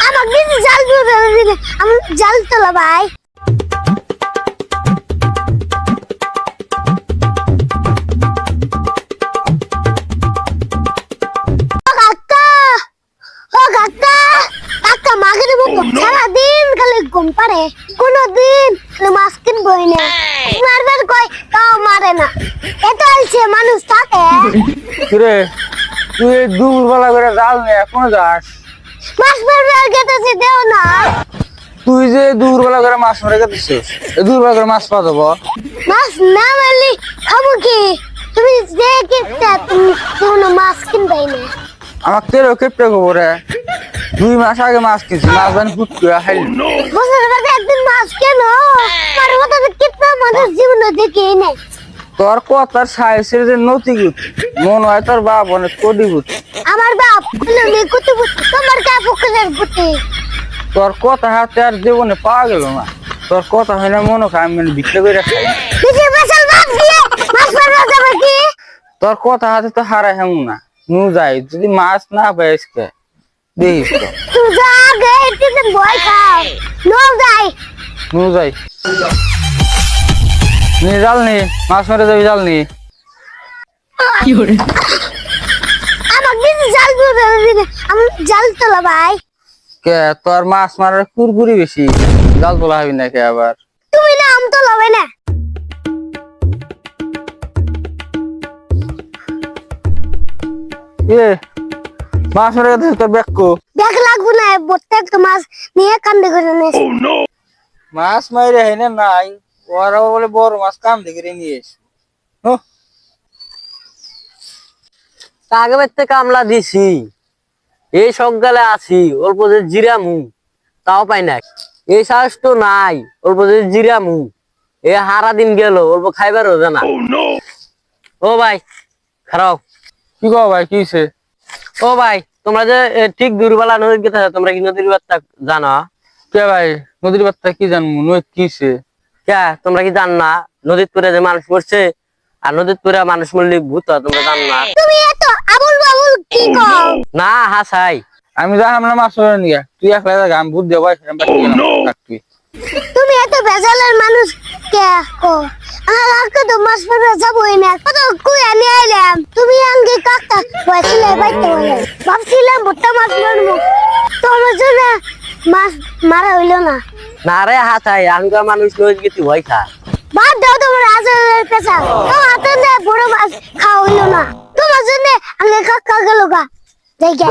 আমার দিদি জাল দিদি আমি জাল তোলা ভাই সারাদিন খালি ঘুম পারে কোনদিন মাছ কিনবই না মারবার কয় তাও মারে না এত আলছে মানুষ থাকে কিরে তুই এই দুপুরবেলা করে জাল নিয়ে এখন যাস? মাছ মারবে আর গেতেছে দেও না তুই যে দুপুরবেলা করে মাছ মারে গেছিস, এই দুপুরবেলা করে মাছ পাওয়া যাবো? মাছ না মারলি খাবো কি তুমি যে কিনতে তুমি মাছ কিনবাই না আমাকে তেরো কেপটে খবরে 2 মাস আগে মাছ কিনছি, মাছ বানি ফুট করে খাইলি। বছরের বাদে একদিন মাছ কেন আমার মতো কিতনা মানুষ জীবনে দেখি নাই তোর কথার সাইসের যে নতি গুত মন হয় তোর বাপ অনেক কোটি গুত। আমার বাপ বললো নে কুতু তোমার কা পুকুরের গুতি তোর কথা হাতে আর জীবনে পাওয়া গেল না। তোর কথা হয় না মনে হয় আমি বিক্রি করে খাই। দিদি বসল বাপ দিয়ে মাছ মারা যাবে কি তোর কথা হাতে তো হারাই হেমু না নু যাই যদি মাছ না পাইস কে দেখিস তো তুই যা আগে এটিতে ভয় খাও নো যাই নু যাই নি জাল নি মাছ মেরে যাবি জাল নি। আমার দিদি জাল দিদি আমি জাল তোলা ভাই কে তোর মাছ মারার কুরকুরি বেশি, জাল তোলা হবি না কে আবার? তুমি না আম তোলা ভাই না এ মাছ মেরে গেছে তোর বেকু দেখ লাগবো না প্রত্যেকটা মাছ নিয়ে কান্দে করে নিস মাছ মাইরে হেনে নাই ওরা বলে বড় মাছ কাম থেকে নিয়ে এস। আগে বাড়তে কামলা দিছি এই সকালে আছি অল্প যে জিরামু তাও পাই না, এই সাহস তো নাই অল্প যে জিরামু এ হারা দিন গেল অল্প খাইবারও জানা। ও ভাই খারাপ কি কো ভাই কি হইছে? ও ভাই তোমরা যে ঠিক দুর্বেলা নদীর গেছে তোমরা কি নদীর বার্তা জানো? কে ভাই নদীর বার্তা কি জানবো নই কি হইছে? কে তোমরা কি জান না নদীর করে যে মানুষ মরছে আর নদীর করে মানুষ মরলে ভূত হয়, তোমরা জান না? তুমি এত আবুল বাবুল কি কও না হাসাই আমি যাই আমরা মাছ ধরে নিয়ে তুই একলা যা আমি ভূত দেব ভাই তুই তুমি এত বেজালের মানুষ কে কো আমার আজকে তো মাছ মারা যাবোই না কত কুই আমি আইলাম তুমি আঙ্গে কাকা বসলে বাইতে বলে ভাবছিলাম ভুট্টা মাছ মারবো তোমার জন্য মাছ মারা হইলো না না রে হাসাই আঙ্গা মানুষ নদীর গেতে ভয় খা। বাদ দাও তোমার আজের পেশা তোমার হাতে বড় মাছ খাওয়া হইলো না তোমার জন্য আঙ্গে কাকা গেল গা যাই